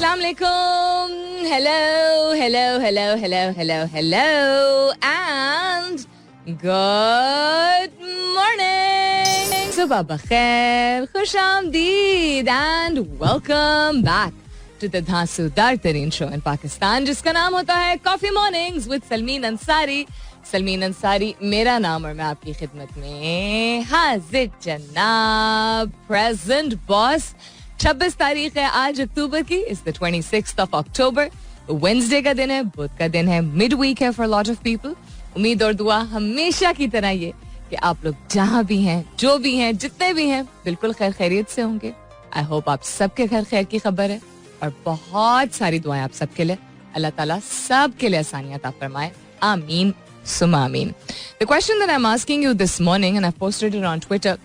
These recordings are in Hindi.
अस्सलाम वालेकुम. Hello and good morning. सुबह बखैर, खुशामदीद and welcome back to the धांसूदार तरीन शो इन पाकिस्तान जिसका नाम होता है coffee mornings with Salmeen Ansari. Salmeen Ansari मेरा नाम और मैं आपकी खिदमत में हाजिर जनाब. Present boss. 26 तारीख है आज अक्टूबर की. It's the 26th of October. Wednesday का दिन है, बुध का दिन है, मिड वीक है फॉर लॉट ऑफ पीपल. उम्मीद और दुआ हमेशा की तरह ये कि आप लोग जहां भी हैं, जो भी हैं, जितने भी हैं, बिल्कुल खैर खैरियत से होंगे. आई होप आप सबके घर खैर की खबर है और बहुत सारी दुआएं आप सबके लिए. अल्लाह ताला सबके लिए आसानियात आप फरमाए. आमीन सुमा आमीन. The question that I'm asking you this morning and I've posted it on Twitter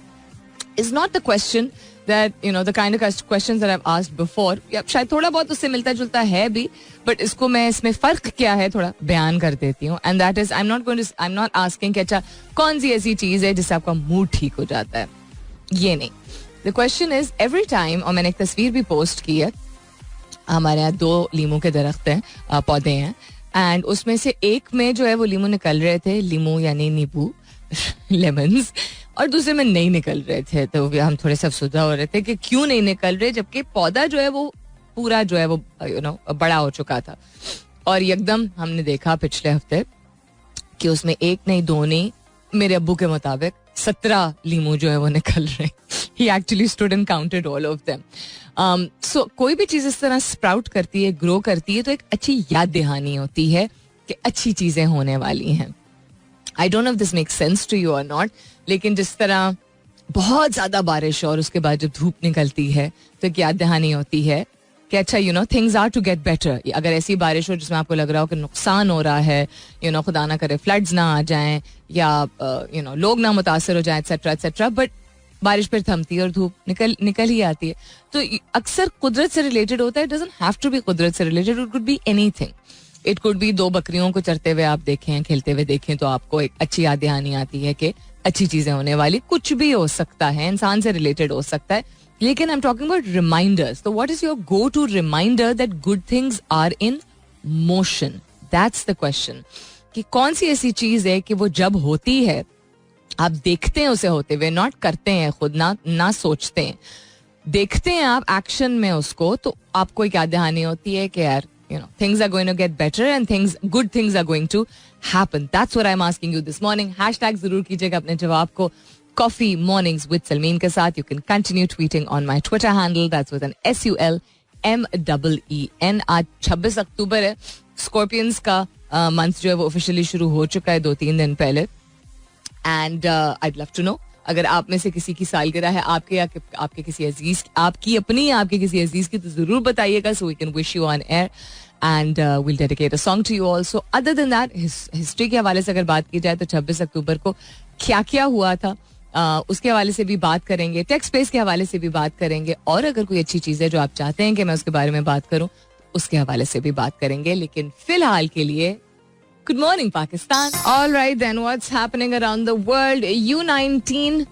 is not the question that, you know, the kind of questions that I've asked before. या शायद थोड़ा बहुत उससे मिलता जुलता है भी, but इसको मैं इसमें फर्क क्या है थोड़ा बयान कर देती हूँ. And that is I'm not asking कि अच्छा कौन सी ऐसी चीज़ है जिससे आपका मूड ठीक हो जाता है. ये नहीं. The question is every time, और मैंने एक तस्वीर भी पोस्ट की है. हमारे यहाँ 2 लीमू के दरख्त हैं, पौधे हैं, एंड उसमें से एक में जो है वो लीमू निकल रहे थे, लीमू यानी नींबू लेमन्स, और दूसरे में नहीं निकल रहे थे. तो हम थोड़े से अफसुदा हो रहे थे कि क्यों नहीं निकल रहे, जबकि पौधा जो है वो पूरा जो है वो बड़ा हो चुका था. और एकदम हमने देखा पिछले हफ्ते कि उसमें एक नहीं, 2 नहीं, मेरे अब्बू के मुताबिक 17 लीमू जो है वो निकल रहे. He actually stood and counted all of them. So कोई भी चीज़ इस तरह स्प्राउट करती है, ग्रो करती है, तो एक अच्छी याद दहानी होती है कि अच्छी चीज़ें होने वाली हैं. I don't know if this makes sense to you or not, लेकिन जिस तरह बहुत ज़्यादा बारिश और उसके बाद जब धूप निकलती है तो एक याद दहानी होती है कि अच्छा things are to get better. अगर ऐसी बारिश हो जिसमें आपको लग रहा हो कि नुकसान हो रहा है, खुदा ना करे फ्लड्स ना आ जाएं या लोग ना मुतासर हो जाएं एक्सेट्रा एक्सेट्रा, बट बारिश पर थमती है और धूप निकल ही आती है. तो अक्सर कुदरत से रिलेटेड होता है. It doesn't have to be कुदरत से related, it could be anything. It could be 2 बकरियों को चरते हुए आप देखें, खेलते हुए देखें, तो आपको एक अच्छी याद दहानी आती है कि अच्छी चीजें होने वाली. कुछ भी हो सकता है, इंसान से रिलेटेड हो सकता है, लेकिन I am talking about reminders. तो what is your go to reminder that good things are in motion? That's the question. कि कौन सी ऐसी चीज है कि वो जब होती है आप देखते हैं उसे होते हुए, नॉट करते हैं खुद, ना सोचते हैं, देखते हैं आप एक्शन में उसको, तो आपको एक याद दहानी होती है कि यार things are going to get better and good things are going to happen. That's what I'm asking you this morning. Hashtag जरूर कीजिएगा अपने जवाब को Coffee Mornings with सलमीन के साथ. You can continue tweeting on my Twitter handle. That's with an SULMEEN. आज 26 अक्टूबर है. स्कॉर्पियंस का मंथ जो है वो ऑफिशियली शुरू हो चुका है 2-3 दिन पहले. And I'd love to know अगर आप में से किसी की सालगिरह है, आपके या आपके किसी अजीज, आपकी अपनी या आपके किसी अजीज की, तो जरूर बताइएगा. So we can wish you on air and will dedicate a song to you also. Other than that, history के हवाले से अगर बात की जाए तो 26 अक्टूबर को क्या क्या हुआ था उसके हवाले से भी बात करेंगे. टेक स्पेस के हवाले से भी बात करेंगे, और अगर कोई अच्छी चीज़ है जो आप चाहते हैं कि मैं उसके बारे में बात करूँ, उसके हवाले से भी बात करेंगे. लेकिन फिलहाल के लिए Good morning, Pakistan. All right, then what's happening around the world? U19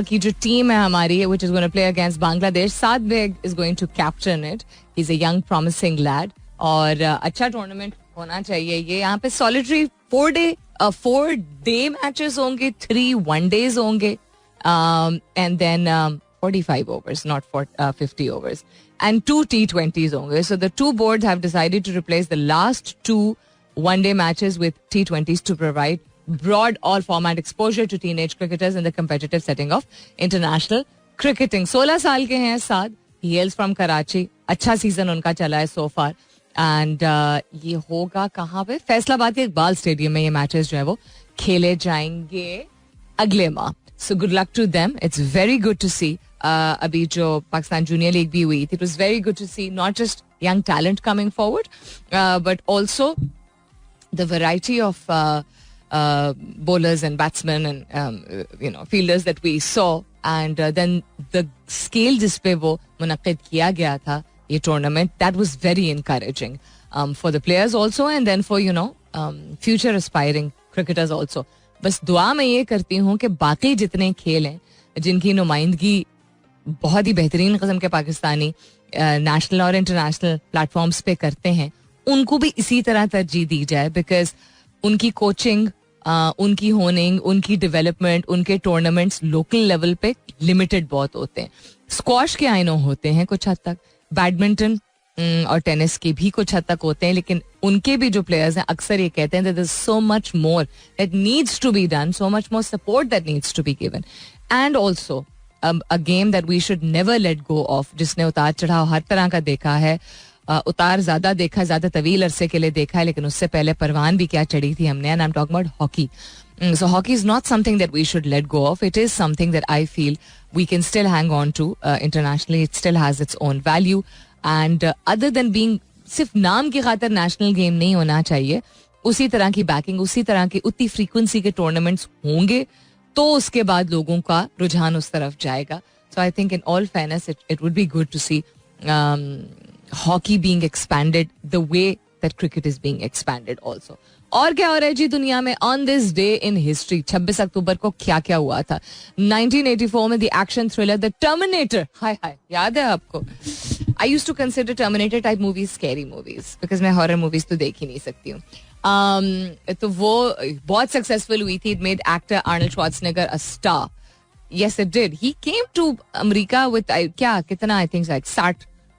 की जो टीम है हमारी, which is going to play against Bangladesh, Sadbek is going to captain it. He's a young, promising lad. और अच्छा टूर्नामेंट होना चाहिए ये. यहाँ पे solitary 4-day matches होंगे, 3 one-days होंगे, and then 45 overs, not 50 overs, and 2 T20s होंगे. So the 2 boards have decided to replace the last 2 one-day matches with T20s to provide broad all-format exposure to teenage cricketers in the competitive setting of international cricketing. 16 साल के हैं साद. He hails from Karachi. अच्छा सीजन उनका चला है so far. And ये होगा कहाँ पे? फैसलाबाद के इकबाल स्टेडियम में ये मैचेस जो है वो खेले जाएंगे अगले माह. So good luck to them. It's very good to see. अभी जो पाकिस्तान जूनियर लीग भी हुई थी, it was very good to see not just young talent coming forward, but also the variety of bowlers and batsmen and fielders that we saw, and then the scale जिस पे वो मुनक्किद किया गया था ये tournament, that was very encouraging for the players also, and then for future aspiring cricketers also. बस दुआ मैं ये करती हूँ कि बाकी जितने खेल हैं जिनकी नुमाइंदगी बहुत ही बेहतरीन किस्म के पाकिस्तानी नेशनल और इंटरनेशनल प्लेटफॉर्म्स पे करते हैं उनको भी इसी तरह तरजीह दी जाए, बिकॉज उनकी कोचिंग, उनकी होनिंग, उनकी डेवलपमेंट, उनके टूर्नामेंट्स लोकल लेवल पे लिमिटेड बहुत होते हैं. स्क्वॉश के आई नो होते हैं कुछ हद तक, बैडमिंटन और टेनिस के भी कुछ हद तक होते हैं, लेकिन उनके भी जो प्लेयर्स हैं अक्सर ये कहते हैं that there is so much more that needs to be done, so much more support that needs to be given, and also a game that we should never let go of, जिसने उतार चढ़ाव हर तरह का देखा है. उतार ज्यादा देखा, ज्यादा तवील अरसे के लिए देखा है, लेकिन उससे पहले परवान भी क्या चढ़ी थी हमने. And I am talking about hockey. So hockey is not something that we should let go of. It is something that I feel we can still hang on to internationally. It still has its own value. And other than being सिर्फ नाम की खातिर नेशनल गेम नहीं होना चाहिए, उसी तरह की बैकिंग, उसी तरह की उतनी फ्रीक्वेंसी के टूर्नामेंट्स होंगे तो उसके बाद लोगों का रुझान उस तरफ जाएगा. So I think in all fairness it would be good to see hockey being expanded the way that cricket is being expanded also. और क्या हो रहा है जी दुनिया में on this day in history. 26 October को क्या क्या हुआ था? 1984 में the action thriller the Terminator, हाय हाय, याद है आपको? I used to consider Terminator type movies scary movies, because मैं हॉरर मूवीज तो देख ही नहीं सकती हूँ. तो वो बहुत सक्सेसफुल हुई थी. It made actor Arnold Schwarzenegger a star. Yes it did. He came to America with क्या कितना, I think like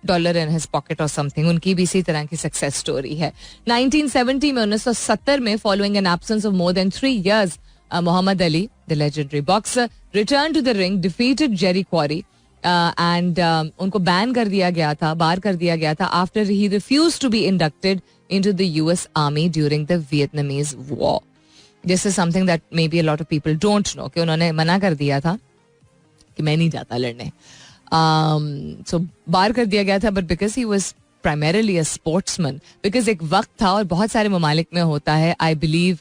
$60 in his pocket or something. उनकी भी इसी तरह की सक्सेस स्टोरी है. 1970 में 1970 में following an absence of more than 3 years, Muhammad Ali the legendary boxer return to the ring, defeated Jerry Quarry and उनको बैन कर दिया गया था, बाहर कर दिया गया था after he refused to be inducted into the US army during the Vietnamese war. This is something that may be a lot of people don't know कि उन्होंने मना कर दिया था कि मैं नहीं जाता लड़ने. So बाहर कर दिया गया था, but because he was primarily a sportsman, because एक वक्त था और बहुत सारे ममालिक में होता है, आई बिलीव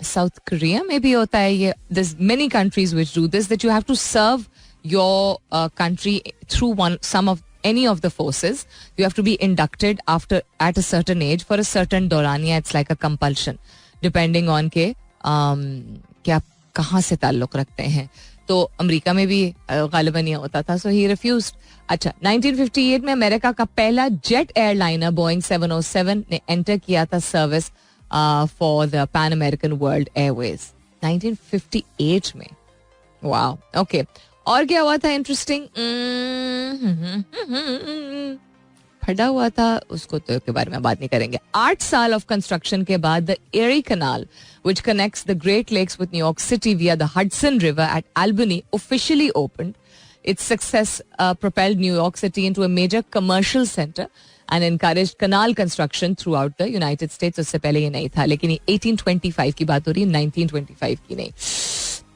साउथ कोरिया में भी होता है ये, there's many countries which do this, that you have to serve your country through some of any of the forces. You have to be inducted after at a certain age for a certain दौरानिया. It's like a compulsion depending on के कि आप कहाँ से ताल्लुक रखते हैं. तो अमेरिका में भी गालिबन ये होता था. सो ही रिफ्यूज्ड. अच्छा, 1958 में अमेरिका का पहला जेट एयरलाइनर बोइंग 707 ने एंटर किया था service for the pan American world Airways 1958 में. वाओ. ओके, और क्या हुआ था इंटरेस्टिंग? फटा हुआ था उसको तो के बारे में बात नहीं करेंगे. 8 साल ऑफ कंस्ट्रक्शन के बाद the Erie canal which connects the Great Lakes with New York City via the Hudson River at Albany officially opened. Its success propelled New York City into a major commercial center and encouraged canal construction throughout the United States. उससे पहले ये नहीं था, लेकिन ये 1825 की बात हो रही है, 1925 की नहीं.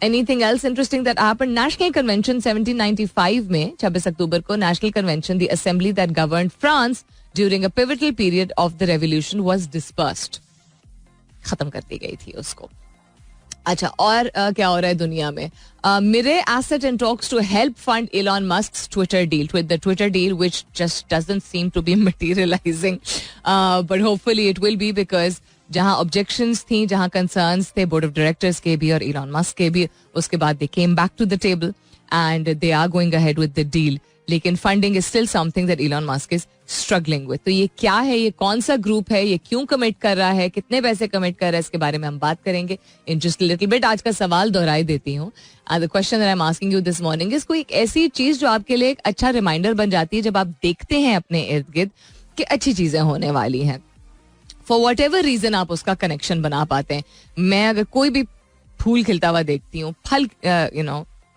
Anything else interesting that happened? National Convention 1795 में 26 अक्टूबर को National Convention, the assembly that governed France during a pivotal period of the revolution, was dispersed. खत्म कर दी गई थी उसको. अच्छा, और क्या हो रहा है दुनिया में? Mirae Asset in talks to help fund Elon Musk's Twitter deal, with the Twitter deal which just doesn't seem to be materializing, but hopefully it will be, because जहां objections थी, जहां concerns थे board of directors के भी और Elon Musk के भी, उसके बाद they came back to the table and they are going ahead with the deal. लेकिन funding is still something that Elon Musk is struggling with. तो ये क्या है, ये कौन सा ग्रुप है, ये क्यों कमिट कर रहा है, कितने पैसे कमिट कर रहा है, इसके बारे में हम बात करेंगे इन जस्ट लिटिल बिट. आज का सवाल दोहराई देती हूँ. The question that I am asking you this morning is, कोई एक ऐसी चीज जो आपके लिए एक अच्छा रिमाइंडर बन जाती है जब आप देखते हैं अपने इर्द गिर्द कि अच्छी चीजें होने वाली हैं. फॉर वट एवर रीजन आप उसका कनेक्शन बना पाते हैं. मैं अगर कोई भी फूल खिलता हुआ देखती हूँ, फल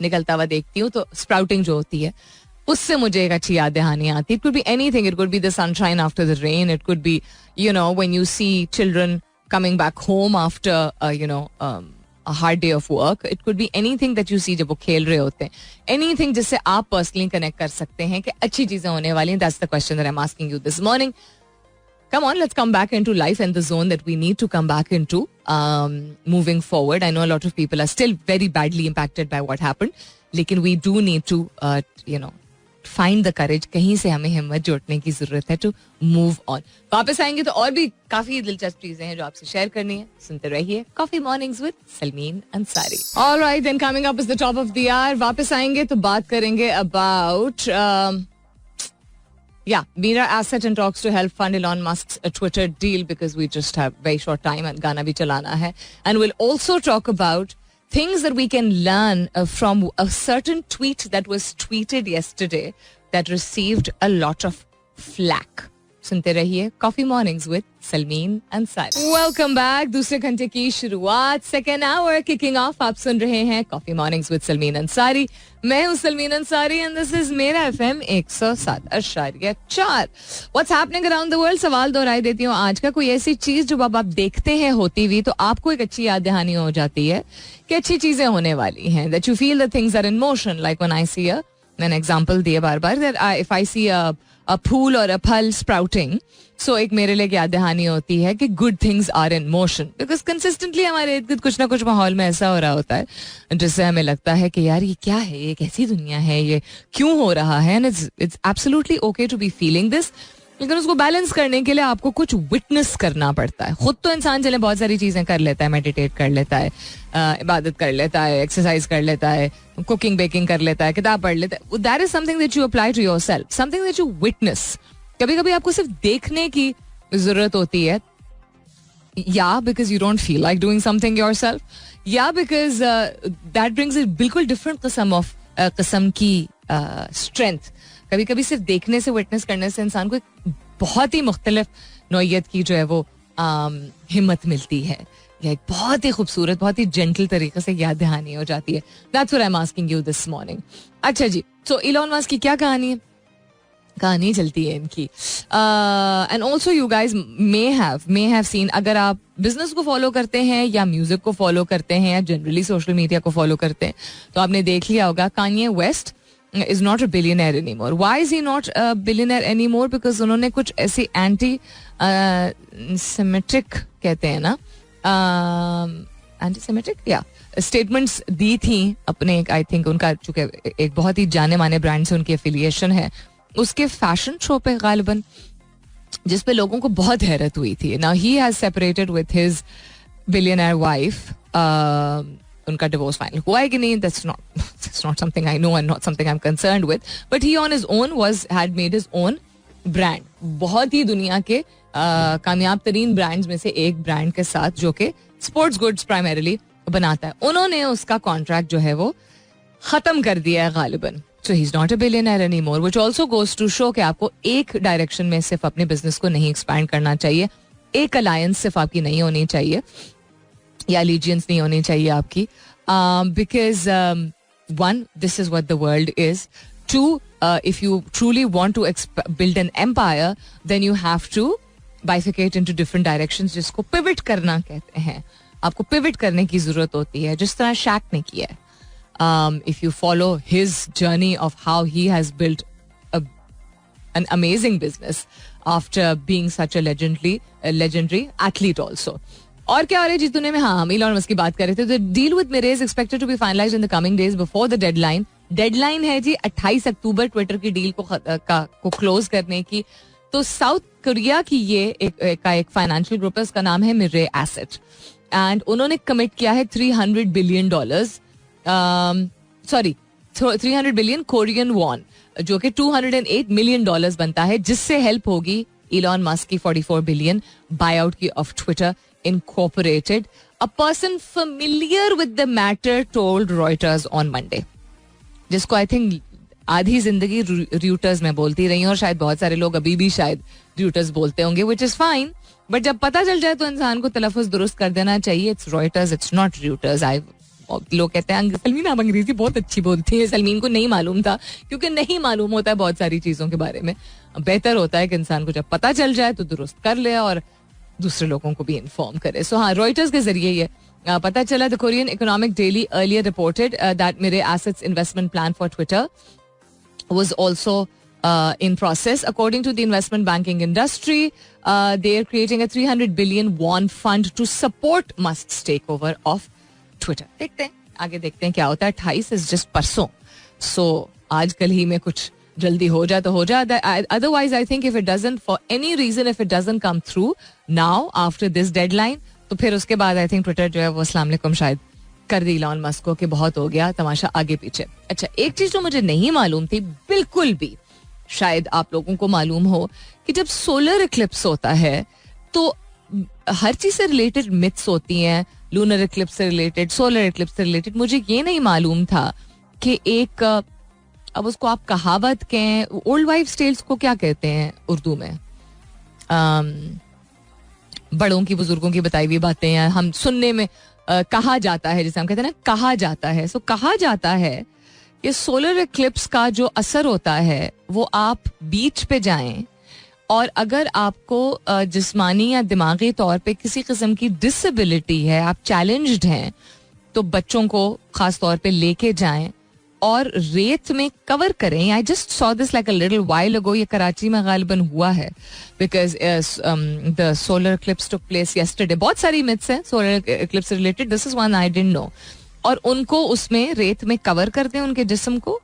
निकलता हुआ देखती हूँ, तो स्प्राउटिंग जो होती है उससे मुझे एक अच्छी याद दहानी आती. It could be anything. It could be the sunshine after the rain. It could be when you see children coming back home after a hard day of work. It could be anything that you see जब वो खेल रहे होते हैं. Anything जिससे आप personally connect कर सकते हैं कि अच्छी चीजें होने वाली हैं. That's the question that I'm asking you this morning. Come on, let's come back into life and the zone that we need to come back into moving forward. I know a lot of people are still very badly impacted by what happened. लेकिन we do need to find the courage, कहीं से हमें हिम्मत जुटने की जरूरत है टू मूव ऑन. वापस आएंगे तो और भी काफी दिलचस्प चीजें हैं जो आपसे शेयर करनी है. सुनते रहिए coffee mornings with Salmeen Ansari. Alright then, coming up is the top of the hour. वापस आएंगे तो बात करेंगे about Mira Asset and talks to help fund Elon Musk's Twitter deal because we just have very short time and गाना भी चलाना है. And we'll also talk about things that we can learn from a certain tweet that was tweeted yesterday that received a lot of flack. सुनते रहिए coffee mornings with Salmeen Ansari. Welcome back. दूसरे घंटे की शुरुआत, सेकेंड आवर किकिंग ऑफ. आप सुन रहे हैं coffee mornings with Salmeen Ansari. मैं हूं Salmeen Ansari and this is मेरा FM 107.4. What's happening around the world. सवाल दोहराई देती हूँ आज का. कोई ऐसी चीज जो अब आप देखते हैं होती हुई तो आपको एक अच्छी याद दहानी हो जाती है कि अच्छी चीजें होने वाली हैं. That you feel the things are in motion. Like when I see मैंने एग्जांपल दिए बार बार that if I see a फूल और a फल sprouting, so एक मेरे लिए याद दहानी होती है कि good things are in motion because consistently हमारे इर्द गिर्द कुछ ना कुछ माहौल में ऐसा हो रहा होता है जिससे हमें लगता है कि यार ये क्या है, ये कैसी दुनिया है, ये क्यों हो रहा है. and it's absolutely okay to be feeling this, लेकिन उसको बैलेंस करने के लिए आपको कुछ विटनेस करना पड़ता है. खुद तो इंसान चले बहुत सारी चीजें कर लेता है, मेडिटेट कर लेता है, इबादत कर लेता है, एक्सरसाइज कर लेता है, कुकिंग बेकिंग कर लेता है, किताब पढ़ लेता है. That is something that you apply to yourself, something that you witness. कभी कभी आपको सिर्फ देखने की जरूरत होती है, या because you don't feel like doing something yourself, या बिकॉज दैट ब्रिंग्स ए बिल्कुल डिफरेंट किस्म की स्ट्रेंथ. कभी कभी सिर्फ देखने से, विटनेस करने से इंसान को एक बहुत ही मुख्तलिफ नौइयत की जो है वो हिम्मत मिलती है, या एक बहुत ही खूबसूरत, बहुत ही जेंटल तरीके से याद दहानी हो जाती है. That's what I am asking you this morning. अच्छा जी, सो इलॉन मस्क की क्या कहानी है? कहानी चलती है इनकी. And also you guys may have seen, अगर आप बिजनेस को फॉलो करते हैं या म्यूजिक को फॉलो करते हैं या जनरली सोशल मीडिया को फॉलो करते हैं तो आपने देख लिया होगा Kanye West is not a billionaire anymore. Why is he not a billionaire anymore? Because उन्होंने कुछ ऐसी anti-Semitic कहते हैं ना, anti-Semitic statements दी थी अपने, I think उनका चूंकि एक बहुत ही जाने माने ब्रांड से उनकी एफिलिएशन है, उसके फैशन शो पे गालिबन, जिस पे लोगों को बहुत हैरत हुई थी. Now he has separated with his billionaire wife. उनका डिवोर्स फाइनल हुआ है कि नहीं, that's not something I know and not something I'm concerned with, but he on his own had made his own brand. बहुत ही दुनिया के कामयाब तरीन ब्रांड्स में से एक ब्रांड के साथ जो कि स्पोर्ट्स गुड्स प्राइमरीली बनाता है, उन्होंने उसका कॉन्ट्रैक्ट जो है वो खत्म कर दिया है गालिबन. So he's not a billionaire anymore, which also goes to show कि आपको एक डायरेक्शन में सिर्फ अपने बिजनेस को नहीं एक्सपैंड करना चाहिए, एक अलायंस सिर्फ आपकी नहीं होनी चाहिए या अलीजियंस नहीं होनी चाहिए आपकी, because one, this is what the world is. Two, if you truly want to build an empire then you have to bifurcate into different directions, जिसको पिवट करना कहते हैं. आपको पिवट करने की जरूरत होती है, जिस तरह शैक ने किया है. If you follow his journey of how he has built an amazing business after being such a legendary athlete also. और क्या हो रहा है जिस दुनिया में? हाँ, हम इलॉन मस्क की बात कर रहे थे. The deal with Mira is expected to be finalized in the coming days before the deadline. Deadline है जी 28 अक्टूबर ट्विटर की डील को क्लोज करने की. तो साउथ कोरिया की ये एक फाइनेंशियल ग्रुप है, उसका नाम है मिरे एसेट, एंड उन्होंने कमिट किया है $300 बिलियन, 300 बिलियन कोरियन वॉन, जो कि $208 मिलियन बनता है, जिससे हेल्प होगी इलॉन मस्क की 44 बिलियन बायआउट की of Twitter incorporated. A person familiar with the matter told Reuters on Monday, जिसको आई थिंक आधी जिंदगी रूटर्स में बोलती रही हूं, और शायद बहुत सारे लोग अभी भी शायद रूटर्स बोलते होंगे, विच इज फाइन, बट जब पता चल जाए तो इंसान को तलफ़ुज़ दुरुस्त कर देना चाहिए. It's Reuters, it's not routers. लोग कहते हैं सलमीन आप अंग्रेजी बहुत अच्छी बोलती है. सलमीन को नहीं मालूम था, क्योंकि नहीं मालूम होता है बहुत सारी चीजों के बारे में. बेहतर होता है कि इंसान को जब पता चल जाए तो दुरुस्त कर ले और दूसरे लोगों को भी इन्फॉर्म करे. सो हाँ, रॉयटर्स के जरिए ये पता चला. The Korean economic daily earlier reported that Mire assets investment plan for Twitter was also in process. According to the investment banking industry, they are creating a 300 billion won fund to support Musk's takeover of Twitter. देखते हैं आगे, देखते हैं क्या होता है. 28 is just परसों, so आजकल ही में कुछ जल्दी हो जाए तो हो जाए, otherwise I think if it doesn't, for any reason if it doesn't come through now after this deadline, तो फिर उसके बाद आई थिंक ट्विटर जो है वो अस्सलाम वालेकुम शायद कर दी इलॉन मस्क को कि बहुत हो गया तमाशा, आगे पीछे. अच्छा, एक चीज जो मुझे नहीं मालूम थी बिल्कुल भी, शायद आप लोगों को मालूम हो, कि जब सोलर इक्लिप्स होता है तो हर चीज से रिलेटेड मिथ्स होती हैं, लूनर इक्लिप्स से रिलेटेड, सोलर इक्लिप्स से रिलेटेड. मुझे ये नहीं मालूम था कि एक, अब उसको आप कहावत कहें, ओल्ड वाइफ्स टेल्स को क्या कहते हैं उर्दू में, बड़ों की बुजुर्गों की बताई हुई बातें हैं, हम सुनने में कहा जाता है, जैसे हम कहते हैं ना कहा जाता है. सो कहा जाता है कि सोलर इक्लिप्स का जो असर होता है वो आप बीच पे जाएं और अगर आपको जिस्मानी या दिमागी तौर पे किसी किस्म की डिसेबिलिटी है, आप चैलेंज्ड हैं, तो बच्चों को खास तौर पे लेके जाएं और रेत में कवर करें. I just saw this like a little while ago. ये कराची में गालिबन हुआ है because the solar eclipse took place yesterday. बहुत सारी मिथ्स हैं सोलर इक्लिप्स से related, this is one I didn't know. और उनको उसमें रेत में कवर कर दें उनके जिस्म को,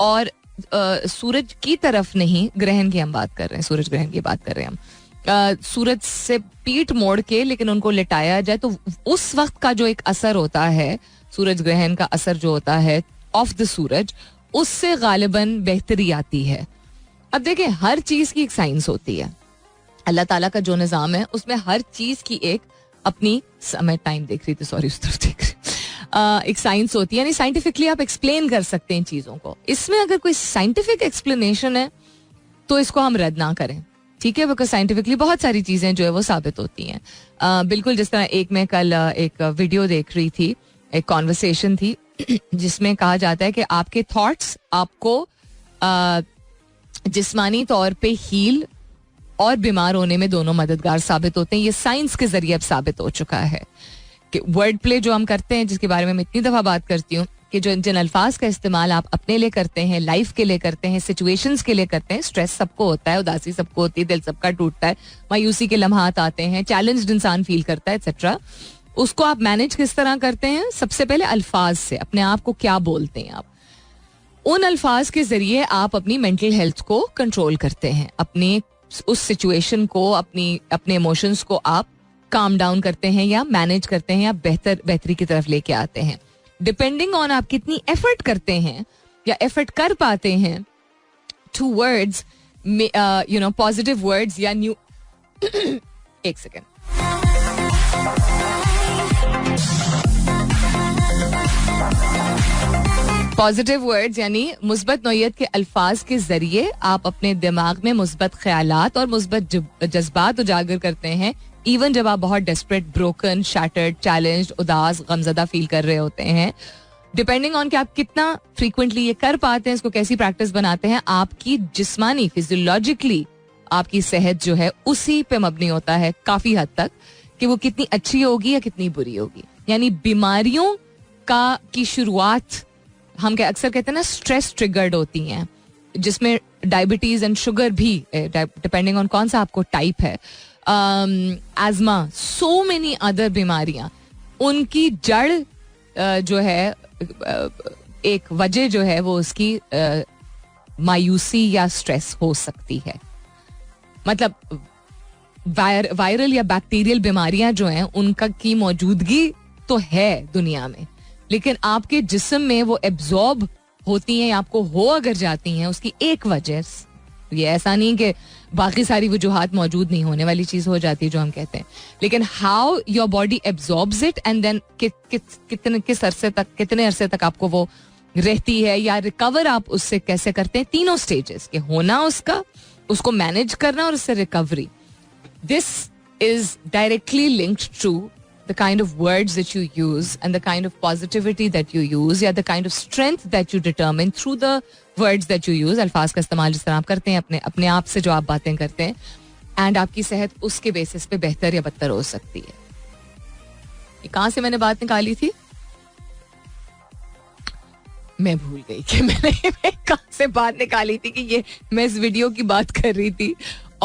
और सूरज की तरफ नहीं, ग्रहण की हम बात कर रहे हैं, सूरज ग्रहण की बात कर रहे हैं हम, सूरज से पीठ मोड़ के लेकिन उनको लिटाया जाए, तो उस वक्त का जो एक असर होता है, सूरज ग्रहण का असर जो होता है ऑफ द सूरज, उससे गालिबन बेहतरी आती है. अब देखें, हर चीज की एक साइंस होती है. अल्लाह ताला का जो निज़ाम है उसमें हर चीज की एक अपनी, मैं टाइम देख रही थी, सॉरी उस तरफ देख रही, एक साइंस होती है, यानी साइंटिफिकली आप एक्सप्लेन कर सकते हैं चीजों को. इसमें अगर कोई साइंटिफिक एक्सप्लेनेशन है तो इसको हम रद्द ना करें, ठीक है, बिकॉज साइंटिफिकली बहुत सारी चीजें जो है वो साबित होती हैं. बिल्कुल जिस तरह एक, मैं कल एक वीडियो देख रही थी, एक कॉन्वर्सेशन थी जिसमें कहा जाता है कि आपके थॉट्स आपको जिस्मानी तौर पे हील और बीमार होने में दोनों मददगार साबित होते हैं. ये साइंस के जरिए अब साबित हो चुका है कि वर्ड प्ले जो हम करते हैं, जिसके बारे में मैं इतनी दफा बात करती हूँ, कि जो जिन अल्फाज का इस्तेमाल आप अपने लिए करते हैं, लाइफ के लिए करते हैं, सिचुएशंस के लिए करते हैं, स्ट्रेस सबको होता है, उदासी सबको होती है, दिल सबका टूटता है, मायूसी के लम्हात आते हैं, चैलेंज्ड इंसान फील करता है, एक्सेट्रा. उसको आप मैनेज किस तरह करते हैं? सबसे पहले अल्फाज से. अपने आप को क्या बोलते हैं आप, उन अल्फाज के जरिए आप अपनी मेंटल हेल्थ को कंट्रोल करते हैं, अपने उस सिचुएशन को, अपने इमोशंस को आप काम डाउन करते हैं या मैनेज करते हैं या बेहतरी की तरफ लेके आते हैं. डिपेंडिंग ऑन आप कितनी एफर्ट करते हैं या एफर्ट कर पाते हैं टूवर्ड्स पॉजिटिव वर्ड्स या न्यू एक सेकेंड, पॉजिटिव वर्ड्स यानी मुस्बत नौयत के अल्फाज के जरिए आप अपने दिमाग में मुस्बत ख्यालात और मुस्बत जज्बात उजागर करते हैं, इवन जब आप बहुत डेस्परेट, ब्रोकन, शैटर्ड, चैलेंज्ड, उदास, गमजदा फील कर रहे होते हैं. डिपेंडिंग ऑन कि आप कितना फ्रीक्वेंटली ये कर पाते हैं, इसको कैसी प्रैक्टिस बनाते हैं, आपकी जिस्मानी, फिजियोलॉजिकली आपकी सेहत जो है उसी पे मबनी होता है काफी हद तक, कि वो कितनी अच्छी होगी या कितनी बुरी होगी. यानी बीमारियों की शुरुआत हम अक्सर कहते हैं ना स्ट्रेस ट्रिगर्ड होती हैं, जिसमें डायबिटीज एंड शुगर भी, डिपेंडिंग ऑन कौन सा आपको टाइप है, एजमा, सो मेनी अदर बीमारियां, उनकी जड़ जो है, एक वजह जो है वो उसकी मायूसी या स्ट्रेस हो सकती है. मतलब वायरल या बैक्टीरियल बीमारियां जो हैं उनका की मौजूदगी तो है दुनिया में, लेकिन आपके जिस्म में वो एब्जॉर्ब होती हैं, आपको हो अगर जाती हैं, उसकी एक वजह, ये ऐसा नहीं कि बाकी सारी वजूहात मौजूद नहीं होने वाली चीज हो जाती है जो हम कहते हैं, लेकिन how your body absorbs it and then कितने अरसे तक आपको वो रहती है, या रिकवर आप उससे कैसे करते हैं. तीनों स्टेजेस के होना, उसको मैनेज करना और उससे recovery. This is directly linked to the kind of words that you use and the kind of positivity that you use, या the kind of strength that you determine through the words that you use. अल्फाज का इस्तेमाल जिस तरह आप करते हैं अपने आप से, जो आप बातें करते हैं, एंड आपकी सेहत उसके बेसिस पे बेहतर या बदतर हो सकती है. कहां से मैंने बात निकाली थी, मैं भूल गई कि मैंने कहां से बात निकाली थी, कि ये मैं इस वीडियो की बात कर रही थी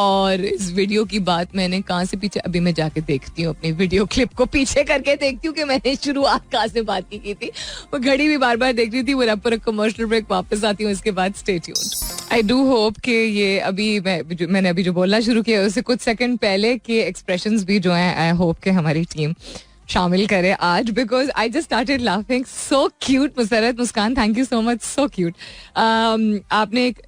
और इस वीडियो की बात मैंने कहाँ से पीछे, अभी मैं जाके देखती हूँ अपनी वीडियो क्लिप को पीछे करके देखती हूँ कि मैंने शुरुआत कहाँ से बात की थी. वो घड़ी भी बार बार देख रही थी. वो पर कमर्शियल ब्रेक, वापस आती हूँ इसके बाद. Stay tuned. I do hope कि ये अभी मैंने अभी जो बोलना शुरू किया उससे कुछ सेकंड पहले के एक्सप्रेशंस भी जो हैं, आई होप कि हमारी टीम शामिल करे आज, because I just started laughing. So cute. Musarrat, Muskan, thank you so much. So cute. आपने एक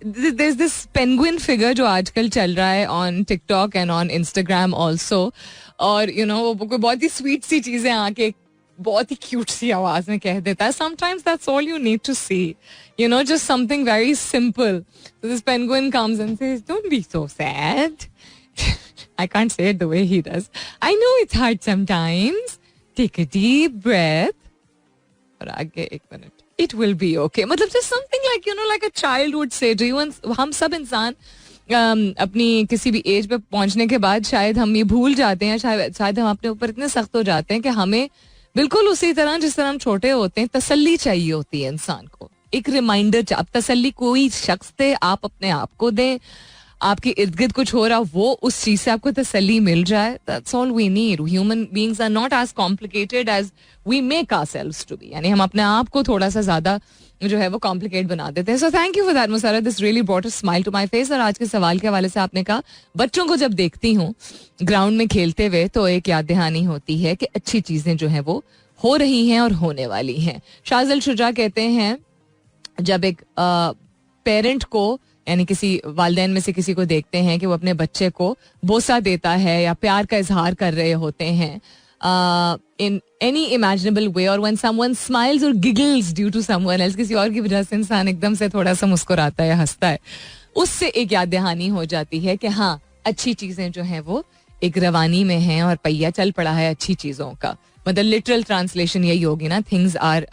दिस पेंगुइन फिगर जो आजकल चल रहा है on TikTok and on Instagram also, और यू नो वो बहुत ही स्वीट सी चीजें आके बहुत ही क्यूट सी आवाज में कह देता है. Sometimes that's all you need to see, you know, just something very simple. This penguin comes and says, don't be so sad. I can't say it the way he does. I know it's hard sometimes. Take a deep breath. और आगे 1 minute. It will be okay. मतलब just something like, you know, like a child would say to you. हम सब इंसान अपनी किसी भी एज पे पहुंचने के बाद शायद हम ये भूल जाते हैं, शायद हम अपने ऊपर इतने सख्त हो जाते हैं कि हमें बिल्कुल उसी तरह जिस तरह हम छोटे होते हैं तसल्ली चाहिए होती है इंसान को. एक रिमाइंडर. अब तसल्ली कोई शख्स दे, आप अपने आप को दें. आपके इर्द गिर्द कुछ हो रहा, वो उस चीज से आपको तसल्ली मिल जाए. That's all we need. Human beings are not as complicated as we make ourselves to be. यानी हम अपने आप को थोड़ा सा ज्यादा जो है वो कॉम्प्लिकेट बना देते हैं. So thank you for that Musarrat. This really brought a smile to my face. और आज के सवाल के हवाले से आपने कहा, बच्चों को जब देखती हूँ ग्राउंड में खेलते हुए तो एक याद दहानी होती है कि अच्छी चीजें जो है वो हो रही हैं और होने वाली हैं. शाज़िल शुजा कहते हैं, जब एक पेरेंट को, यानी किसी वालिदैन में से किसी को देखते हैं कि वो अपने बच्चे को बोसा देता है या प्यार का इजहार कर रहे होते हैं इन एनी इमेजिनेबल वे, और व्हेन समवन स्माइल्स और giggles due to someone else, किसी और की वजह से इंसान एकदम से थोड़ा सा मुस्कुराता है या हंसता है, उससे एक याद दहानी हो जाती है कि हाँ, अच्छी चीजें जो हैं वो एक रवानी में हैं और पहिया चल पड़ा है अच्छी चीजों का. मतलब लिटरल ट्रांसलेशन यही होगी ना, थिंग्स आर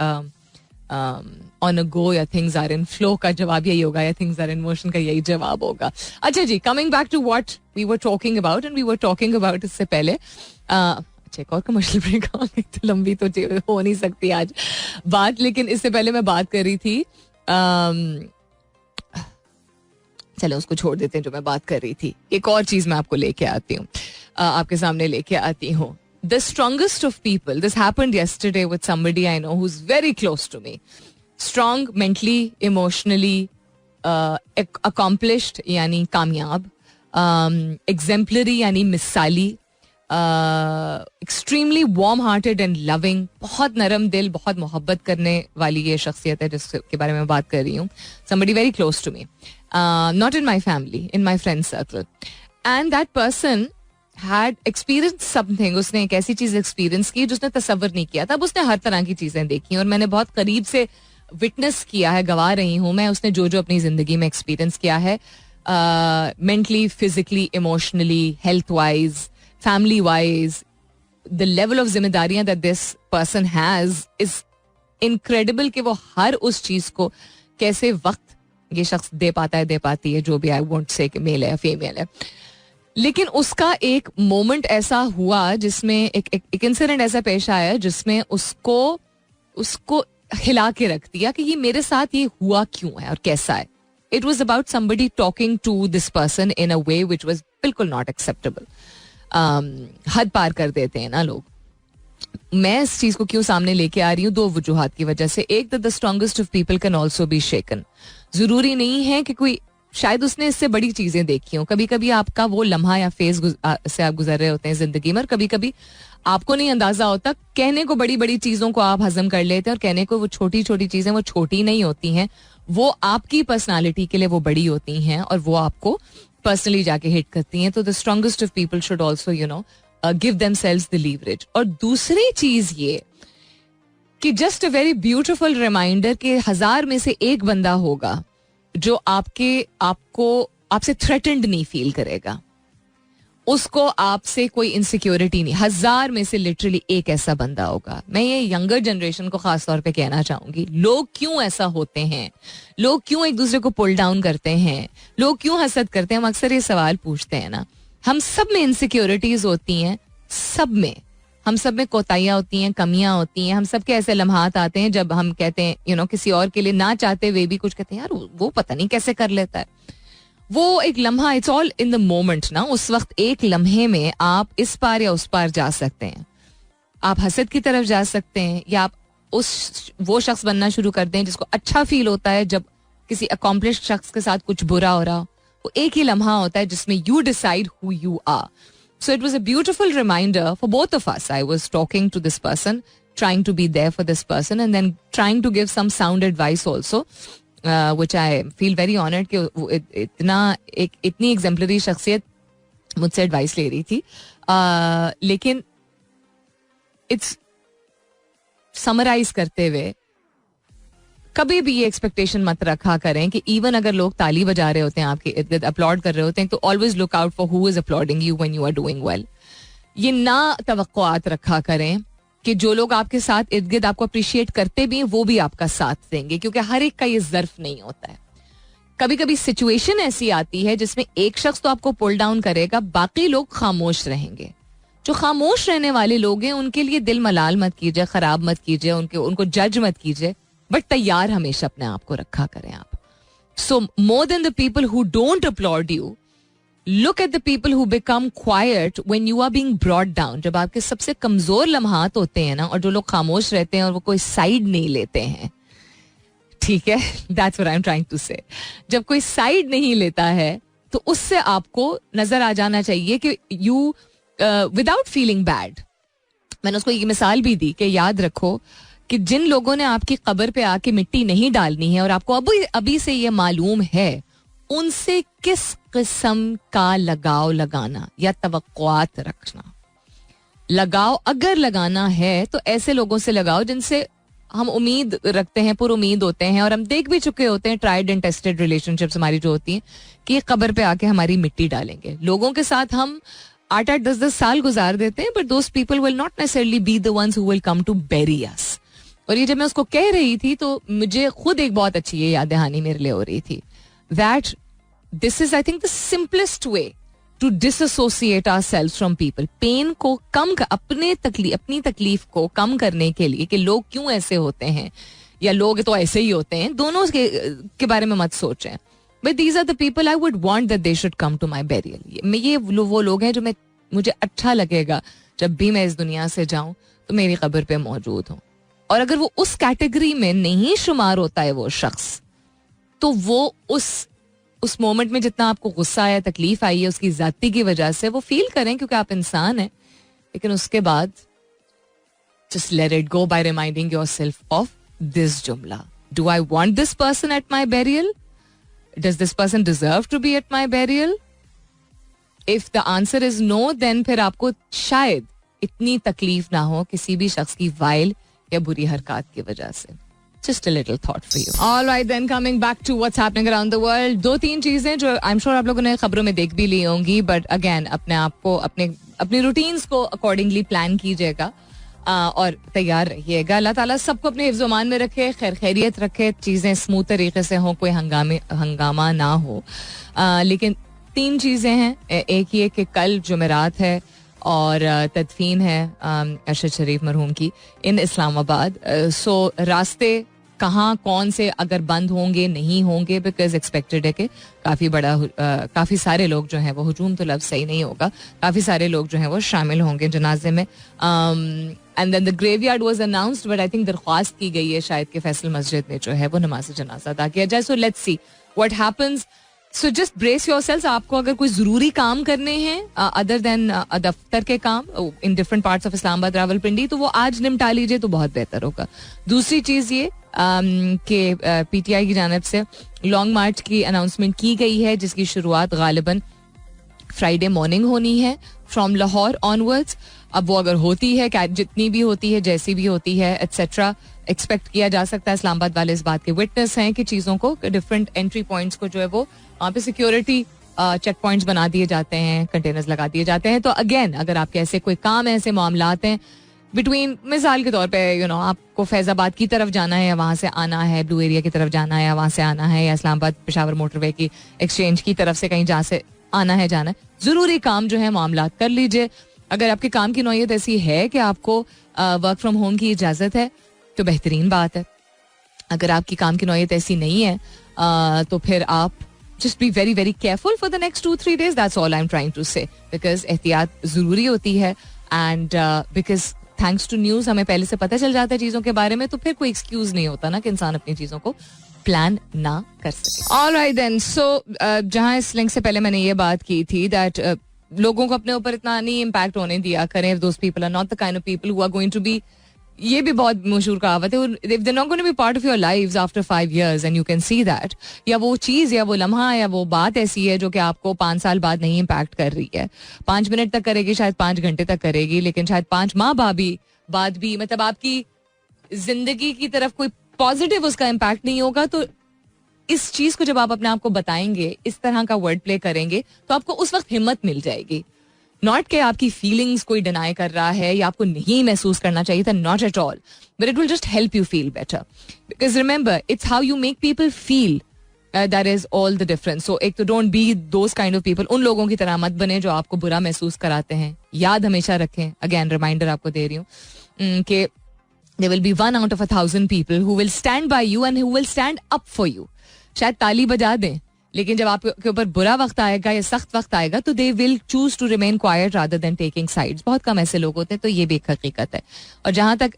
ऑन अ गो या थिंग्स आर इन फ्लो का जवाब यही होगा, या थिंग्स आर इन मोशन का यही जवाब होगा. अच्छा जी, coming back to what we were talking about, and we were talking about इससे पहले अच्छा एक और कमर्शियल ब्रेक आ गई, तो लंबी तो हो नहीं सकती आज बात, लेकिन इससे पहले मैं बात कर रही थी, चलो उसको छोड़ देते हैं जो मैं बात कर रही थी. एक और चीज मैं आपको लेके आती हूँ, आपके सामने लेके आती हूँ. The strongest of people, this happened yesterday with somebody I know who's very close to me. Strong mentally, emotionally, accomplished यानी कामयाब, exemplary यानी मिसाली, extremely warm hearted and loving, बहुत नरम दिल, बहुत मोहब्बत करने वाली ये शख्सियत है जिसके बारे में बात कर रही हूँ. Somebody very close to me, not in my family, in my friend circle. And that person had experienced something. उसने एक ऐसी चीज एक्सपीरियंस की जो उसने तसव्वुर नहीं किया था. अब उसने हर तरह की चीजें देखी और मैंने बहुत करीब से विटनेस किया है, गवा रही हूँ मैं, उसने जो जो अपनी जिंदगी में एक्सपीरियंस किया है, mentally, physically, emotionally, health wise, family wise. The level of जिम्मेदारियां that this person has is incredible कि वो हर उस चीज को कैसे वक्त ये शख्स दे पाता है, दे पाती है, जो भी. आई वोंट से मेल है या फीमेल है, लेकिन उसका एक मोमेंट ऐसा हुआ जिसमें एक इंसिडेंट ऐसा पेश आया जिसमें उसको हिला के रख दिया कि ये मेरे साथ ये हुआ क्यों है और कैसा है. It was about somebody talking to this person in a way which was बिल्कुल नॉट एक्सेप्टेबल. हद पार कर देते हैं ना लोग. मैं इस चीज को क्यों सामने लेके आ रही हूँ, 2 वजूहात की वजह से. एक, the strongest of people can also be shaken. जरूरी नहीं है कि कोई, शायद उसने इससे बड़ी चीजें देखी हो. कभी कभी आपका वो लम्हा या फेज से आप गुजर रहे होते हैं जिंदगी में, और कभी कभी आपको नहीं अंदाजा होता. कहने को बड़ी बड़ी चीजों को आप हजम कर लेते हैं, और कहने को वो छोटी छोटी चीजें वो छोटी नहीं होती हैं, वो आपकी पर्सनालिटी के लिए वो बड़ी होती हैं और वो आपको पर्सनली जाके हिट करती हैं. तो the strongest of people should also you know give themselves the leverage. और दूसरी चीज ये कि just a very beautiful reminder कि 1000 में से एक बंदा होगा जो आपसे थ्रेटेंड नहीं फील करेगा, उसको आपसे कोई इनसिक्योरिटी नहीं. 1000 में से लिटरली एक ऐसा बंदा होगा. मैं ये यंगर जनरेशन को खास तौर पे कहना चाहूंगी, लोग क्यों ऐसा होते हैं, लोग क्यों एक दूसरे को पुल डाउन करते हैं, लोग क्यों हसद करते हैं. हम अक्सर ये सवाल पूछते हैं ना. हम सब में इनसिक्योरिटीज होती हैं, सब में, हम सब में कोताहियां होती हैं, कमियां होती हैं. हम सब के ऐसे लम्हात आते हैं जब हम कहते हैं किसी और के लिए ना चाहते हुए भी कुछ कहते हैं, यार वो पता नहीं कैसे कर लेता है. वो एक लम्हा, it's all in the moment ना. उस वक्त एक लम्हे में आप इस पार या उस पार जा सकते हैं. आप हसद की तरफ जा सकते हैं, या आप वो शख्स बनना शुरू कर दें जिसको अच्छा फील होता है जब किसी अकॉम्प्लिश्ड शख्स के साथ कुछ बुरा हो रहा हो. वो एक ही लम्हा होता है जिसमें you decide who you are. So it was a beautiful reminder for both of us. I was talking to this person, trying to be there for this person, and then trying to give some sound advice also, which I feel very honored कि इतनी exemplary शख्सियत मुझसे एडवाइस ले रही थी. लेकिन इट्स समराइज करते हुए कभी भी ये एक्सपेक्टेशन मत रखा करें कि इवन अगर लोग ताली बजा रहे होते हैं आपके इर्द गिर्द, अपलॉड कर रहे होते हैं, तो always look out for who is applauding you when you are doing well. ये ना तवक्कुआत रखा करें कि जो लोग आपके साथ इर्द गिर्द आपको अप्रिशिएट करते भी हैं वो भी आपका साथ देंगे, क्योंकि हर एक का ये ज़र्फ नहीं होता है. कभी कभी सिचुएशन ऐसी आती है जिसमें एक शख्स तो आपको पुल डाउन करेगा, बाकी लोग खामोश रहेंगे. जो खामोश रहने वाले लोग हैं उनके लिए दिल मलाल मत कीजिए, खराब मत कीजिए, उनको जज मत कीजिए, बट तैयार हमेशा अपने आप को रखा करें आप. So more than the people who don't upload you, look at the people who become quiet when you are being brought down. जब आपके सबसे कमजोर लम्हात होते हैं ना, और जो लोग खामोश रहते हैं और वो कोई साइड नहीं लेते हैं, ठीक है, that's what I'm trying to say. जब कोई साइड नहीं लेता है तो उससे आपको नजर आ जाना चाहिए कि you without feeling bad. मैंने उसको ये मिसाल भी दी कि याद रखो कि जिन लोगों ने आपकी कब्र पे आके मिट्टी नहीं डालनी है और आपको अभी से ये मालूम है, उनसे किस किस्म का लगाव लगाना या तवक्कुआत रखना. लगाव अगर लगाना है तो ऐसे लोगों से लगाओ जिनसे हम उम्मीद रखते हैं, पुर उम्मीद होते हैं, और हम देख भी चुके होते हैं, ट्राइड एंड टेस्टेड रिलेशनशिप्स हमारी जो होती हैं, कि ये कब्र पे आके हमारी मिट्टी डालेंगे. लोगों के साथ हम 8-8, 10-10 साल गुजार देते हैं, but those people will not necessarily be the ones who will come to bury us. और ये जब मैं उसको कह रही थी तो मुझे खुद एक बहुत अच्छी ये याद दहानी मेरे लिए हो रही थी. That this is, I think, the simplest way to disassociate ourselves from people. Pain को कम अपनी तकलीफ को कम करने के लिए कि लोग क्यों ऐसे होते हैं या लोग तो ऐसे ही होते हैं, दोनों के बारे में मत सोचें. But these are the people I would want that they should come to my burial. ये वो लोग हैं जो मुझे अच्छा लगेगा जब भी मैं इस दुनिया से जाऊं तो मेरी कब्र पे मौजूद हों. और अगर वो उस कैटेगरी में नहीं शुमार होता है वो शख्स, तो वो उस मोमेंट में जितना आपको गुस्सा आया, तकलीफ आई है उसकी जाती की वजह से, वो फील करें क्योंकि आप इंसान हैं. लेकिन उसके बाद just let it go by reminding yourself of this जुमला. Do I want this person at my burial? Does this person deserve to be at my burial? If the answer is no, then फिर आपको शायद इतनी तकलीफ ना हो किसी भी शख्स की वाइल या बुरी हरकत की वजह से. Just a little thought for you. All right, then coming back to what's happening around the world. 2-3 चीजें जो I'm sure आप लोगों ने खबरों में देख भी ली होंगी, but again अपने आप को अपनी रूटीन्स को accordingly प्लान कीजिएगा और तैयार रहिएगा. अल्लाह ताला सबको अपने हिफ्ज़ अमान में रखे, खैर खैरियत रखे, चीजें स्मूथ तरीके से हों, कोई हंगामा ना हो. लेकिन 3 चीजें हैं. एक ये कि कल जुमेरात है और तदफीन है अरशद शरीफ मरहूम की इन इस्लामाबाद. सो रास्ते कहाँ कौन से अगर बंद होंगे नहीं होंगे, बिकॉज एक्सपेक्टेड है कि काफ़ी सारे लोग जो हैं वो, हुजूम तो लफ्ज़ सही नहीं होगा, काफ़ी सारे लोग जो हैं वो शामिल होंगे जनाजे में. And then the graveyard was announced, but I think दरख्वास्त की गई है शायद कि फैसल मस्जिद में जो है वो नमाज जनाजा अदा किया जाए. So let's see what happens. So just brace yourself. आपको अगर कोई जरूरी काम करने हैं अदर देन दफ्तर के काम in different parts of Islamabad, Rawalpindi, तो वो आज निपटा लीजिए तो बहुत बेहतर होगा. दूसरी चीज ये कि पीटीआई की जानिब से लॉन्ग मार्च की अनाउंसमेंट की गई है, जिसकी शुरुआत गालिबन फ्राइडे मॉर्निंग होनी है फ्रॉम लाहौर ऑनवर्ड्स. अब वो अगर होती है, जितनी भी होती है, जैसी भी होती है, एटसेट्रा, एक्सपेक्ट किया जा सकता है. इस्लामाबाद वाले इस बात के विटनेस हैं कि चीज़ों को, डिफरेंट एंट्री पॉइंट्स को जो है वो वहाँ पे सिक्योरिटी चेक पॉइंट्स बना दिए जाते हैं, कंटेनर्स लगा दिए जाते हैं. तो अगेन अगर आपके ऐसे कोई काम है, ऐसे मामलात हैं बिटवीन, मिसाल के तौर पे आपको फैज़ाबाद की तरफ जाना है या वहाँ से आना है, ब्लू एरिया की तरफ जाना है या वहाँ से आना है, या इस्लामाबाद पेशावर मोटरवे की एक्सचेंज की तरफ से कहीं जहाँ से आना है जाना है, ज़रूरी काम जो है मामलात कर लीजिए. अगर आपके काम की नौयत ऐसी है कि आपको वर्क फ्रॉम होम की इजाज़त है तो बेहतरीन बात है. अगर आपकी काम की नौयत ऐसी नहीं है तो फिर आप just be very very careful for the next 2-3 days. That's all I'm trying to say, because एहतियात ज़रूरी होती है, and because thanks to news हमें पहले से पता चल जाता है चीज़ों के बारे में, तो फिर कोई एक्सक्यूज नहीं होता ना कि इंसान अपनी चीज़ों को प्लान ना कर सके. Alright then, so जहाँ इस लिंक से पहले मैंने ये बात की थी that लोगों को अपने ऊपर इतना नहीं इम्पैक्ट होने दिया करें. If those people are not the kind of people who are going to be, ये भी बहुत मशहूर कहावत है, if they're not going to be part of your lives after 5 years and you can see that, या वो चीज़ या वो लम्हा या वो बात ऐसी है जो कि आपको 5 साल बाद नहीं इम्पैक्ट कर रही है, 5 मिनट तक करेगी, शायद 5 घंटे तक करेगी, लेकिन शायद 5 माह बाद भी मतलब आपकी जिंदगी की तरफ कोई पॉजिटिव उसका इम्पैक्ट नहीं होगा. तो इस चीज को जब आप अपने आप को बताएंगे, इस तरह का वर्ड प्ले करेंगे, तो आपको उस वक्त हिम्मत मिल जाएगी. नॉट कि आपकी फीलिंग्स कोई डिनाई कर रहा है या आपको नहीं महसूस करना चाहिए था, not at all, but it will just help you feel better. Because remember, it's how you make people feel, that is all the difference. So एक तो don't be those kind of people, उन लोगों की तरह मत बने जो आपको बुरा महसूस कराते हैं. याद हमेशा रखें, अगेन रिमाइंडर आपको दे रही हूँ कि there will be 1 out of 1,000 people who will stand by you and who will stand up for you. शायद ताली बजा दें, लेकिन जब आपके ऊपर बुरा वक्त आएगा या सख्त वक्त आएगा तो they will choose to remain quiet rather than taking sides. बहुत कम ऐसे लोग होते हैं, तो ये भी एक हकीकत है. और जहां तक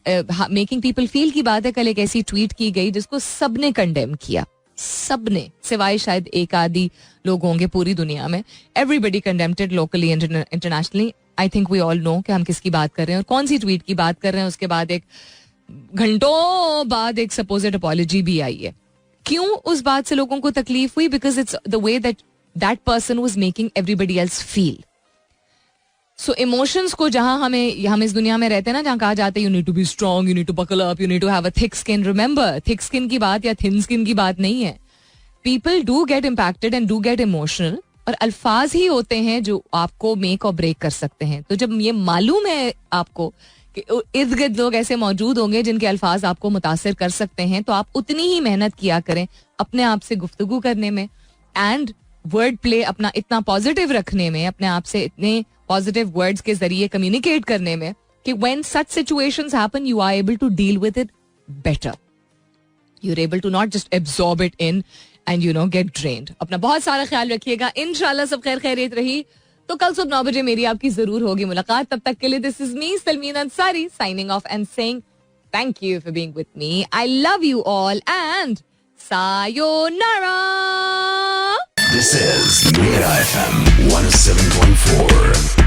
मेकिंग पीपल फील की बात है, कल एक ऐसी ट्वीट की गई जिसको सबने कंडेम किया, सबने, सिवाय शायद एक आधी लोग होंगे पूरी दुनिया में. Everybody condemned it locally and internationally. I think we all know कि हम किसकी बात कर रहे हैं और कौन सी ट्वीट की बात कर रहे हैं. उसके बाद एक घंटों बाद एक सपोज्ड अपॉलॉजी भी आई है. क्यों उस बात से लोगों को तकलीफ हुई? Because it's the way that person was making everybody else feel. So emotions को जहां हम इस दुनिया में रहते हैं ना, जहां कहा जाता है you need to be strong, you need to buckle up, you need to have a thick skin. Remember, thick skin की बात या थिन स्किन की बात नहीं है. People do get impacted and do get emotional, और अल्फाज ही होते हैं जो आपको मेक और ब्रेक कर सकते हैं. तो जब ये मालूम है आपको कि इर्द गिर्द लोग ऐसे मौजूद होंगे जिनके अल्फाज आपको मुतासिर कर सकते हैं, तो आप उतनी ही मेहनत किया करें अपने आप से गुफ्तगू करने में एंड वर्ड प्ले अपना इतना पॉजिटिव रखने में, अपने आप से इतने पॉजिटिव वर्ड्स के जरिए कम्युनिकेट करने में कि when such situations happen you are able to deal with it better. You are able to not just absorb it in and you know get drained. अपना बहुत सारा ख्याल रखिएगा. इंशाल्लाह सब खैर खैरियत रही तो कल सुबह 9 बजे मेरी आपकी जरूर होगी मुलाकात. तब तक के लिए this is me Salmeen Ansari signing off and saying thank you for being with me. I love you all and sayonara. This is Mira FM 107.4.